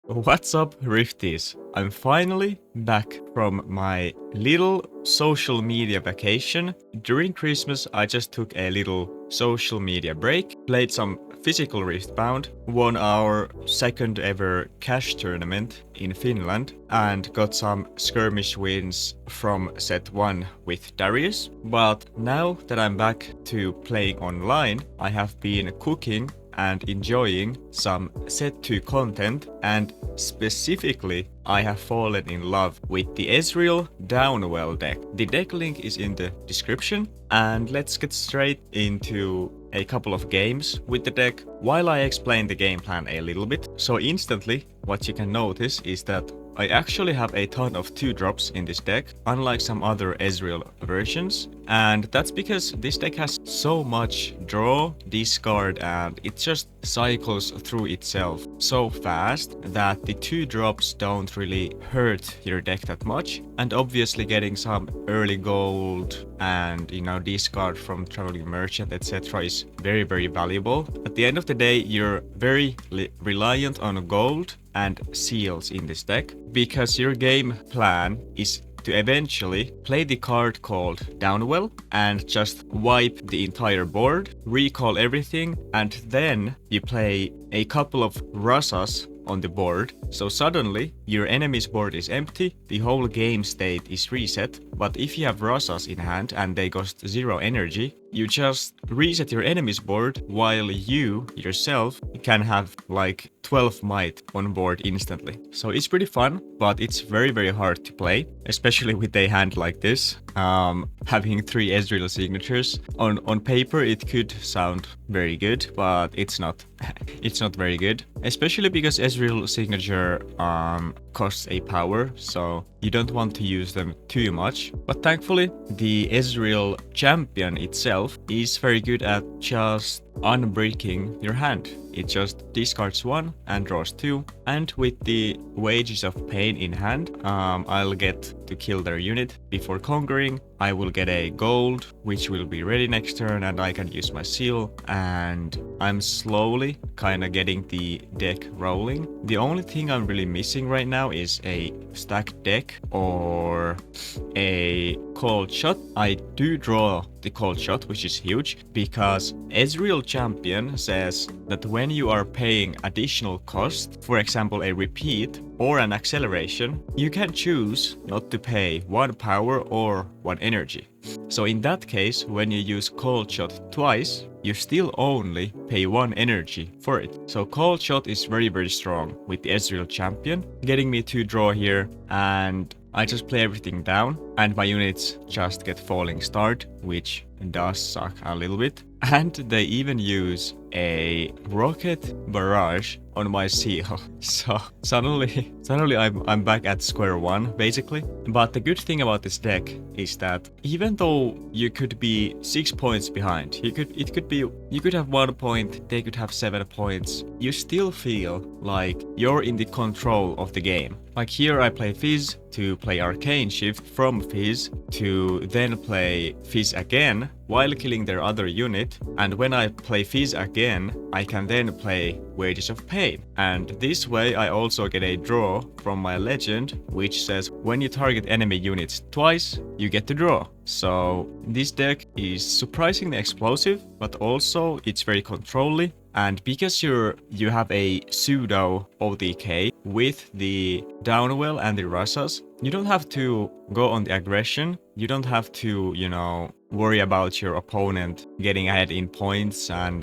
What's up, Rifties? I'm finally back from my little social media vacation. During Christmas, I just took a little social media break, played some physical Riftbound, won our second ever cash tournament in Finland, and got some skirmish wins from set 1 with Darius. But now that I'm back to playing online, I have been cooking and enjoying some set 2 content, and specifically I have fallen in love with the Ezreal Downwell deck. The deck link is in the description, and let's get straight into a couple of games with the deck while I explain the game plan a little bit. So instantly what you can notice is that I actually have a ton of 2-drops in this deck, unlike some other Ezreal versions, and that's because this deck has so much draw, discard, and it just cycles through itself so fast that the 2-drops don't really hurt your deck that much, and obviously getting some early gold and discard from Traveling Merchant, etc. is very valuable. At the end of the day, you're very reliant on gold and seals in this deck, because your game plan is to eventually play the card called Downwell and just wipe the entire board, recall everything, and then you play a couple of Rasas on the board, so suddenly your enemy's board is empty, the whole game state is reset. But if you have Rasas in hand and they cost 0 energy, you just reset your enemy's board while you yourself can have like 12 might on board instantly. So it's pretty fun, but it's very hard to play, especially with a hand like this. Having 3 Ezreal signatures on paper, it could sound very good, but it's not. It's not very good, especially because Ezreal signature costs a power, so you don't want to use them too much. But thankfully, the Ezreal champion itself is very good at just unbreaking your hand. It just discards 1 and draws 2, and with the Wages of Pain in hand, I'll get to kill their unit before conquering. I will get a gold, which will be ready next turn, and I can use my seal, and I'm slowly kinda getting the deck rolling. The only thing I'm really missing right now is a stacked deck or a cold shot. I do draw the cold shot, which is huge, because Ezreal champion says that when you are paying additional cost, for example a repeat or an acceleration, you can choose not to pay 1 power or 1 energy. So in that case, when you use cold shot twice, you still only pay 1 energy for it. So cold shot is very strong with the Ezreal champion, getting me to draw here, and I just play everything down, and my units just get falling start, which does suck a little bit. And they even use a rocket barrage on my seal. So suddenly I'm back at square 1 basically. But the good thing about this deck is that even though you could be 6 points behind, you could have 1 point, they could have 7 points, you still feel like you're in the control of the game. Like here I play Fizz to play Arcane Shift from Fizz to then play Fizz again while killing their other unit, and when I play Fizz again, I can then play Wages of Pain. And this way I also get a draw from my legend, which says when you target enemy units twice, you get to draw. So this deck is surprisingly explosive, but also it's very controlly. And because you have a pseudo OTK with the Downwell and the Rasas, you don't have to go on the aggression. You don't have to, worry about your opponent getting ahead in points and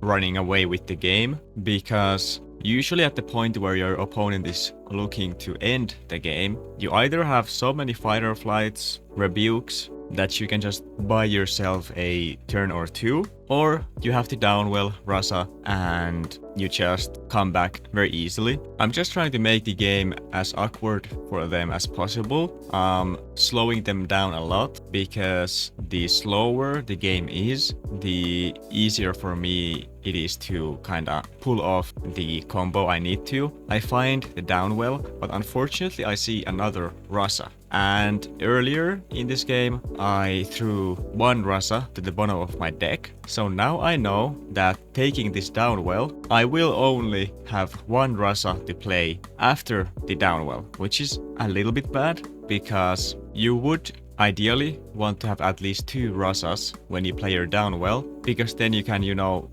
running away with the game, because usually at the point where your opponent is looking to end the game, you either have so many fighter flights, rebukes, that you can just buy yourself a turn or 2, or you have to downwell Rasa and you just come back very easily. I'm just trying to make the game as awkward for them as possible, slowing them down a lot, because the slower the game is, the easier for me it is to kinda pull off the combo I need to. I find the downwell, but unfortunately I see another Rasa. And earlier in this game, I threw one Rasa to the bottom of my deck, So now I know that taking this down well, I will only have one Rasa to play after the downwell, which is a little bit bad because you would ideally want to have at least 2 Rasas when you play your downwell, because then you can,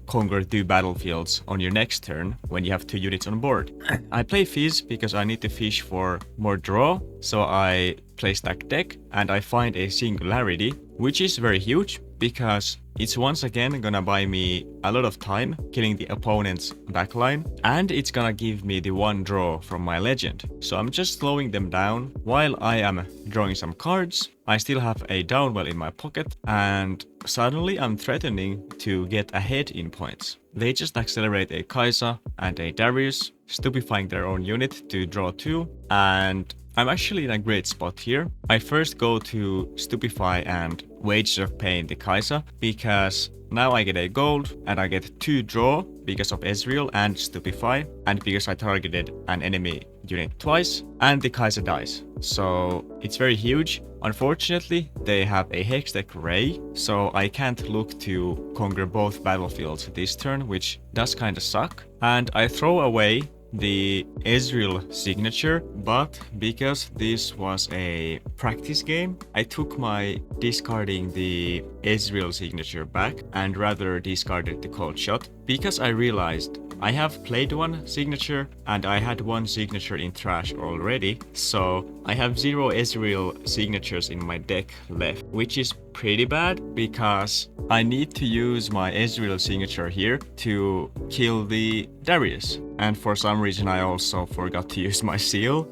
conquer 2 battlefields on your next turn when you have 2 units on board. I play Fizz because I need to fish for more draw, so I play stack deck and I find a singularity, which is very huge because it's once again gonna buy me a lot of time killing the opponent's backline, and it's gonna give me the 1 draw from my legend. So I'm just slowing them down while I am drawing some cards. I still have a downwell in my pocket, and suddenly I'm threatening to get ahead in points. They just accelerate a Kai'Sa and a Darius, stupefying their own unit to draw 2, and I'm actually in a great spot here. I first go to Stupefy and Wages of Pain the Kai'Sa, because now I get a gold and I get 2 draw because of Ezreal and Stupefy, and because I targeted an enemy unit twice and the Kai'Sa dies. So it's very huge. Unfortunately, they have a Hextech Ray, so I can't look to conquer both battlefields this turn, which does kinda suck. And I throw away the Ezreal signature, but because this was a practice game, I took my discarding the Ezreal signature back and rather discarded the cold shot, because I realized I have played one signature and I had one signature in trash already, so I have 0 Ezreal signatures in my deck left, which is pretty bad because I need to use my Ezreal signature here to kill the Darius. And for some reason I also forgot to use my seal.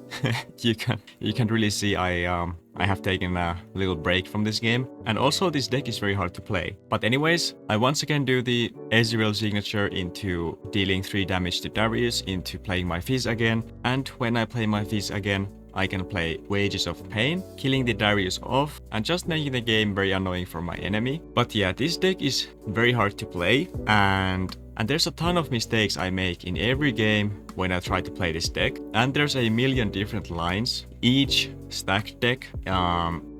You can really see I have taken a little break from this game, and also this deck is very hard to play. But anyways, I once again do the Ezreal signature into dealing 3 damage to Darius, into playing my Fizz again, and when I play my Fizz again, I can play Wages of Pain, killing the Darius off and just making the game very annoying for my enemy. But yeah, this deck is very hard to play, and there's a ton of mistakes I make in every game when I try to play this deck, and there's a million different lines. Each stack deck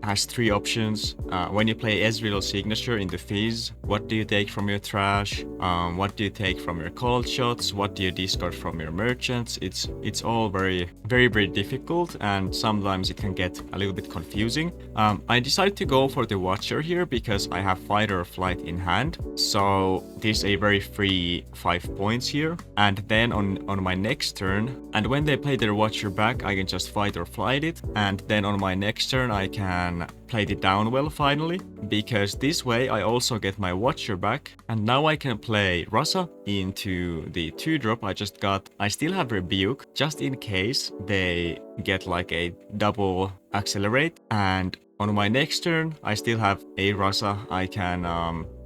has 3 options. When you play Ezreal signature in the Fizz, what do you take from your trash? What do you take from your cold shots? What do you discard from your merchants? It's all very difficult, and sometimes it can get a little bit confusing. I decided to go for the Watcher here because I have Fight or Flight in hand, so there's a very free 5 points here. And then on my next turn, and when they play their Watcher back, I can just Fight or Flight it, and then on my next turn I can play the downwell finally, because this way I also get my Watcher back, and now I can play Rasa into the 2-drop I just got. I still have Rebuke just in case they get like a double accelerate, and on my next turn I still have a Rasa I can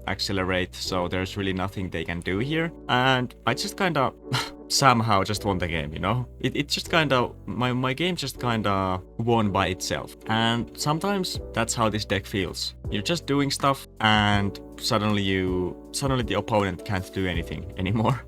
accelerate, so there's really nothing they can do here, and I just kinda somehow just won the game, It just kinda, my game just kinda won by itself. And sometimes that's how this deck feels. You're just doing stuff and suddenly the opponent can't do anything anymore.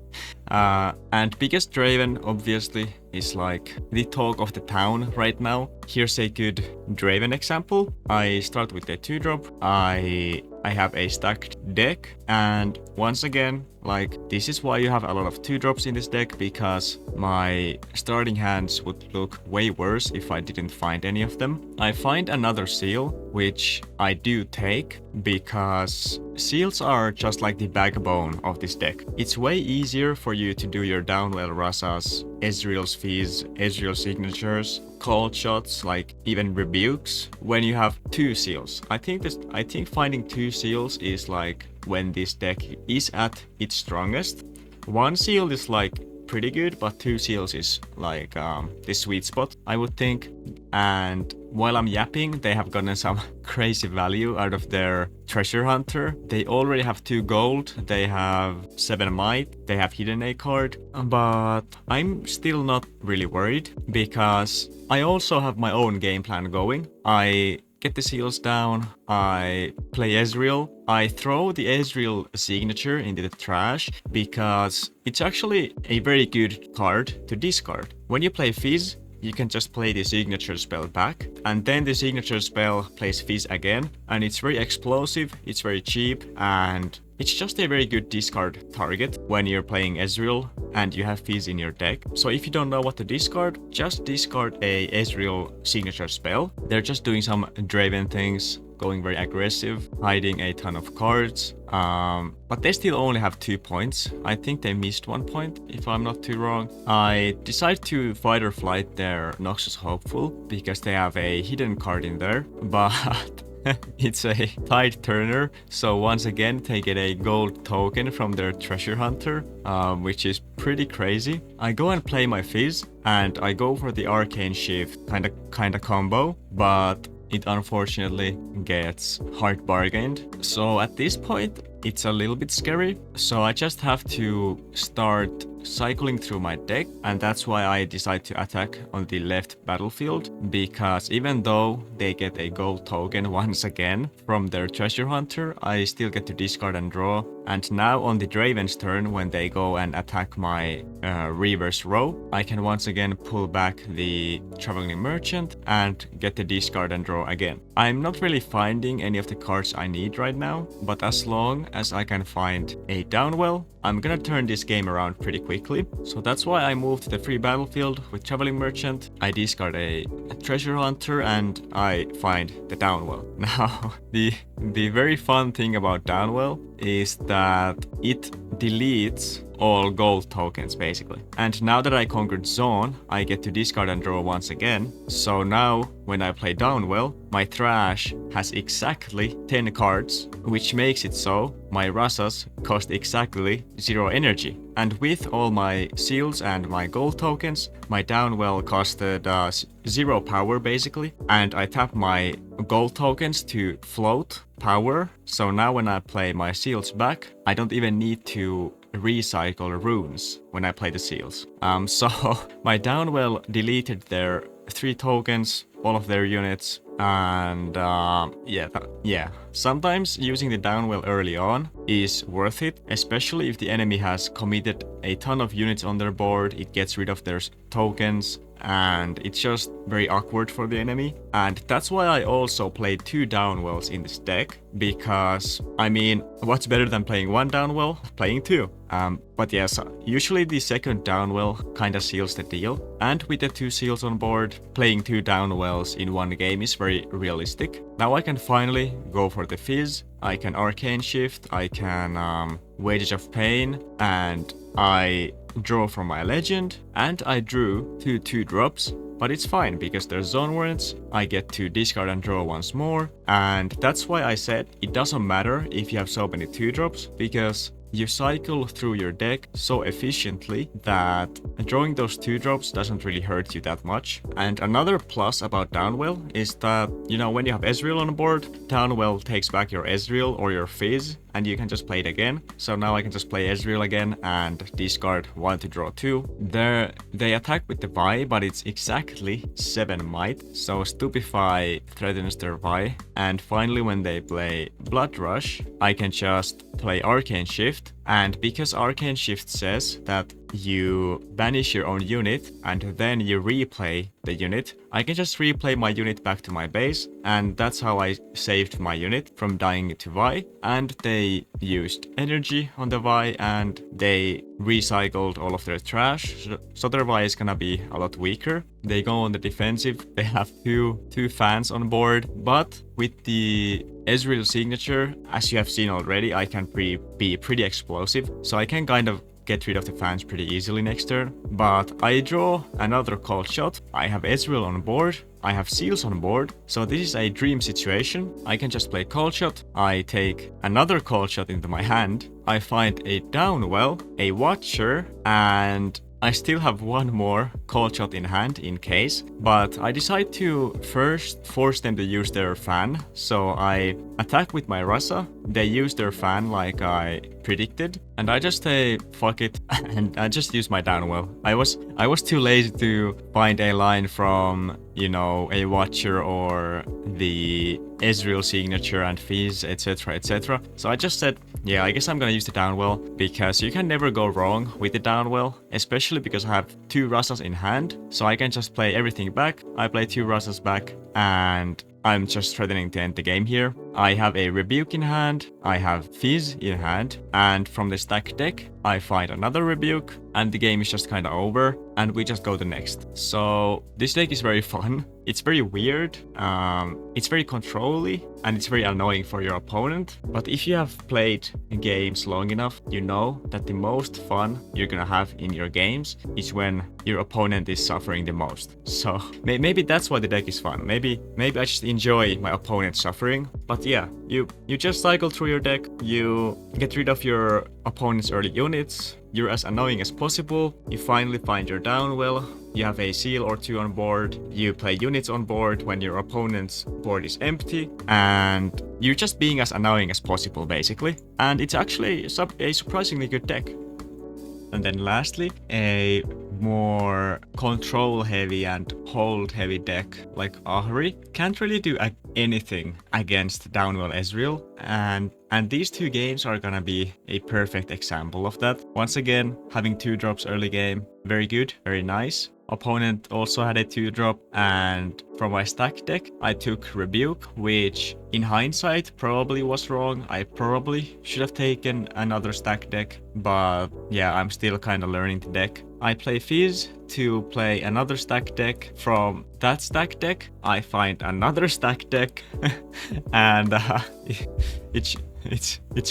And because Draven obviously is like the talk of the town right now, here's a good Draven example. I start with a 2-drop, I have a stacked deck, and once again, like, this is why you have a lot of 2-drops in this deck, because my starting hands would look way worse if I didn't find any of them. I find another seal, which I do take, because seals are just like the backbone of this deck. It's way easier for you to do your downwell Rasas, Ezreal's Fizz, Ezreal signatures, cold shots, like even rebukes, when you have 2 seals. I think finding 2 seals is like when this deck is at its strongest. 1 seal is like pretty good, but 2 seals is like the sweet spot, I would think. And while I'm yapping, they have gotten some crazy value out of their treasure hunter. They already have 2 gold, they have 7 might, they have hidden a card, but I'm still not really worried because I also have my own game plan going. I get the seals down, I play Ezreal, I throw the Ezreal signature into the trash because it's actually a very good card to discard. When you play Fizz, you can just play the signature spell back, and then the signature spell plays Fizz again, and it's very explosive, it's very cheap, and it's just a very good discard target when you're playing Ezreal and you have Fizz in your deck. So if you don't know what to discard, just discard a Ezreal signature spell. They're just doing some Draven things, going very aggressive, hiding a ton of cards. But they still only have 2 points. I think they missed 1 point, if I'm not too wrong. I decided to fight or flight their Noxus Hopeful because they have a hidden card in there, but it's a Tide Turner, so once again they get a gold token from their treasure hunter, which is pretty crazy. I go and play my Fizz, and I go for the Arcane Shift kinda combo, but it unfortunately gets hard bargained. So at this point, it's a little bit scary. So I just have to start cycling through my deck, and that's why I decide to attack on the left battlefield, because even though they get a gold token once again from their treasure hunter, I still get to discard and draw. And now on the Draven's turn, when they go and attack my reverse row, I can once again pull back the Traveling Merchant and get the discard and draw again. I'm not really finding any of the cards I need right now, but as long as I can find a Downwell, I'm gonna turn this game around pretty quickly. So that's why I moved to the free battlefield with Traveling Merchant. I discard a treasure hunter and I find the Downwell. Now, the very fun thing about Downwell is that it deletes all gold tokens basically. And now that I conquered Zone, I get to discard and draw once again. So now when I play Downwell, my trash has exactly 10 cards, which makes it so my Rasas cost exactly 0 energy. And with all my seals and my gold tokens, my Downwell costed 0 power basically. And I tap my gold tokens to float power. So now when I play my seals back, I don't even need to recycle runes when I play the seals. So my Downwell deleted their 3 tokens, all of their units, and yeah. Sometimes using the Downwell early on is worth it, especially if the enemy has committed a ton of units on their board. It gets rid of their tokens, and it's just very awkward for the enemy. And that's why I also played 2 Downwells in this deck, because I mean, what's better than playing 1 Downwell? Playing 2. But yes, usually the second Downwell kinda seals the deal, and with the 2 seals on board, playing 2 Downwells in one game is very realistic. Now I can finally go for the Fizz, I can Arcane Shift, I can Wages of Pain, and I draw from my legend, and I drew 2 2-drops, but it's fine because there's zone warrants. I get to discard and draw once more, and that's why I said it doesn't matter if you have so many 2-drops, because you cycle through your deck so efficiently that drawing those 2-drops doesn't really hurt you that much. And another plus about Downwell is that, you know, when you have Ezreal on board, Downwell takes back your Ezreal or your Fizz, and you can just play it again. So now I can just play Ezreal again and discard 1 to draw 2. They attack with the Vi, but it's exactly 7 might, so Stupefy threatens their Vi. And finally when they play Blood Rush, I can just play Arcane Shift, and because Arcane Shift says that you banish your own unit and then you replay the unit, I can just replay my unit back to my base, and that's how I saved my unit from dying to Vi. And they used energy on the Vi and they recycled all of their trash, so their Vi is gonna be a lot weaker. They go on the defensive, they have two fans on board, but with the Ezreal signature, as you have seen already, I can be pretty explosive, so I can kind of get rid of the fans pretty easily next turn. But I draw another cold shot, I have Ezreal on board, I have seals on board, so this is a dream situation. I can just play cold shot, I take another cold shot into my hand, I find a Downwell, a Watcher, and I still have 1 more cold shot in hand in case, but I decide to first force them to use their fan. So I attack with my Rasa, they use their fan like I predicted, and I just say fuck it and I just use my Downwell. I was too lazy to find a line from, you know, a Watcher or the Ezreal signature and Fizz, etc, etc. So I just said, yeah, I guess I'm gonna use the Downwell, because you can never go wrong with the Downwell, especially because I have 2 Rasas in hand, so I can just play everything back. I play 2 Rasas back, and I'm just threatening to end the game here. I have a Rebuke in hand, I have Fizz in hand, and from the stack deck, I find another Rebuke, and the game is just kinda over, and we just go to next. So this deck is very fun. It's very weird, it's very controlly, and it's very annoying for your opponent. But if you have played games long enough, you know that the most fun you're gonna have in your games is when your opponent is suffering the most. So maybe that's why the deck is fun. Maybe I just enjoy my opponent suffering. But yeah, you just cycle through your deck, you get rid of your opponent's early units, you're as annoying as possible, you finally find your downwell, you have a seal or two on board, you play units on board when your opponent's board is empty, and you're just being as annoying as possible basically. And it's actually a surprisingly good deck. And then lastly, a more control heavy and hold heavy deck like Ahri can't really do anything against downwell Ezreal, and these two games are gonna be a perfect example of that. Once again, having 2 drops early game, very good, very nice. Opponent also had a 2-drop, and from my stack deck I took Rebuke, which in hindsight probably was wrong. I probably should have taken another stack deck, but yeah, I'm still kind of learning the deck. I play Fizz to play another stack deck. From that stack deck I find another stack deck and it's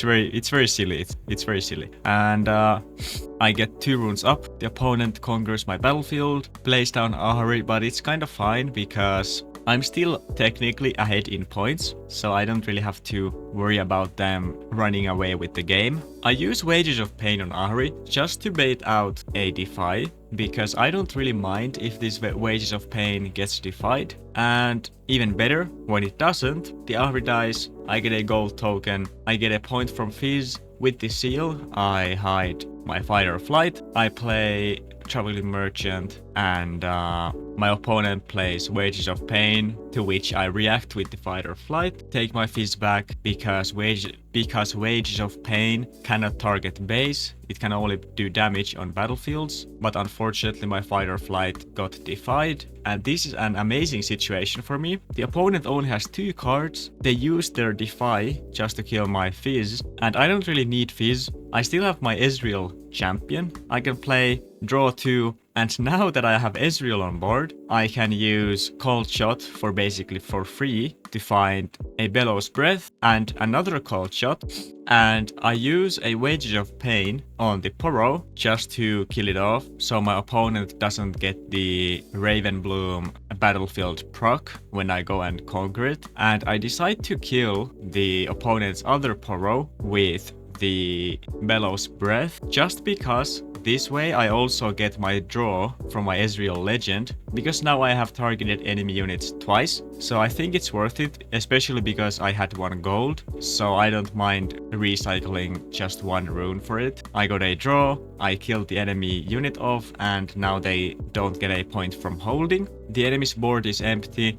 very silly. It's very silly. And I get 2 runes up. The opponent conquers my battlefield, plays down Ahri, but it's kind of fine because I'm still technically ahead in points, so I don't really have to worry about them running away with the game. I use Wages of Pain on Ahri just to bait out a Defy, because I don't really mind if this Wages of Pain gets defied. And even better, when it doesn't, the Ahri dies, I get a gold token, I get a point from Fizz. With the seal, I hide my Fighter or Flight, I play Traveling Merchant, and my opponent plays Wages of Pain, to which I react with the Fighter or Flight, take my Fizz back because Wages of Pain cannot target base, it can only do damage on battlefields, but unfortunately my Fighter or Flight got defied, and this is an amazing situation for me. The opponent only has 2 cards, they use their Defy just to kill my Fizz, and I don't really need Fizz. I still have my Ezreal champion, I can play draw 2, and now that I have Ezreal on board, I can use Cold Shot for basically for free to find a Bellows Breath and another Cold Shot, and I use a Wages of Pain on the Poro just to kill it off, so my opponent doesn't get the Ravenbloom battlefield proc when I go and conquer it, and I decide to kill the opponent's other Poro with the Bellows Breath just because this way I also get my draw from my Ezreal Legend, because now I have targeted enemy units twice, so I think it's worth it, especially because I had 1 gold, so I don't mind recycling just 1 rune for it. I got a draw, I killed the enemy unit off, and now they don't get a point from holding. The enemy's board is empty,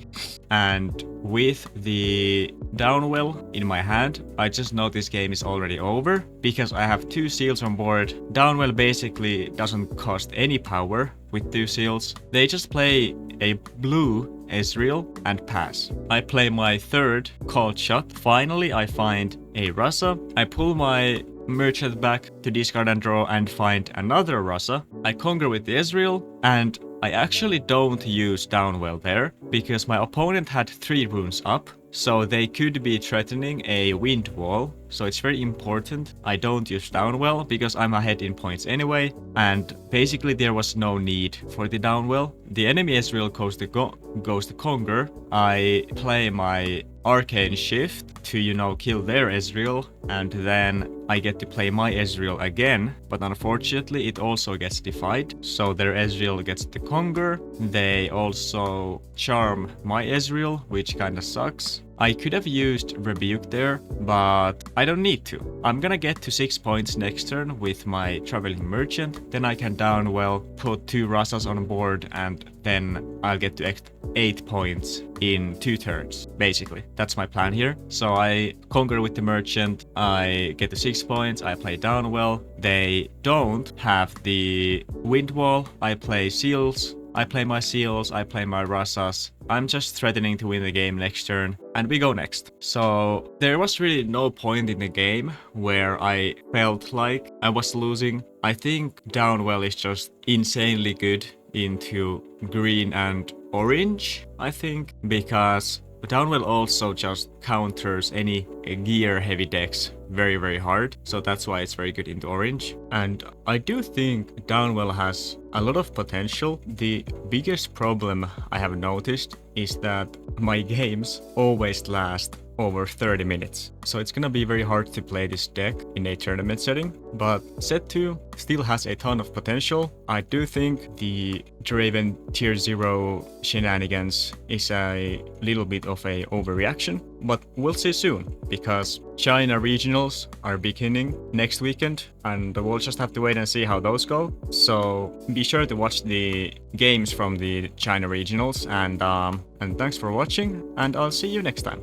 and with the downwell in my hand, I just know this game is already over, because I have 2 seals on board. Downwell basically doesn't cost any power with 2 seals. They just play a blue Ezreal and pass. I play my 3rd Cold Shot. Finally I find a Rasa. I pull my merchant back to discard and draw and find another Rasa. I conquer with the Ezreal, and I actually don't use downwell there because my opponent had 3 runes up, so they could be threatening a wind wall, so it's very important I don't use downwell because I'm ahead in points anyway, and basically there was no need for the downwell. The enemy Ezreal goes to conquer. I play my Arcane Shift to, kill their Ezreal, and then I get to play my Ezreal again, but unfortunately it also gets defied, so their Ezreal gets to conquer. They also charm my Ezreal, which kinda sucks. I could have used Rebuke there, but I don't need to. I'm gonna get to 6 points next turn with my Traveling Merchant, then I can downwell, put 2 Rasas on board, and then I'll get to 8 points in 2 turns, basically. That's my plan here. So I conquer with the Merchant, I get to 6 points, I play downwell. They don't have the Wind Wall, I play Seals, I play my seals, I play my Rasas. I'm just threatening to win the game next turn, and we go next. So there was really no point in the game where I felt like I was losing. I think Downwell is just insanely good into green and orange, I think, because Downwell also just counters any gear heavy decks very hard, so that's why it's very good into orange. And I do think Downwell has a lot of potential. The biggest problem I have noticed is that my games always last over 30 minutes. So it's gonna be very hard to play this deck in a tournament setting, but set 2 still has a ton of potential. I do think the Draven tier 0 shenanigans is a little bit of a overreaction, but we'll see soon, because China regionals are beginning next weekend, and we'll just have to wait and see how those go. So be sure to watch the games from the China regionals, and thanks for watching, and I'll see you next time.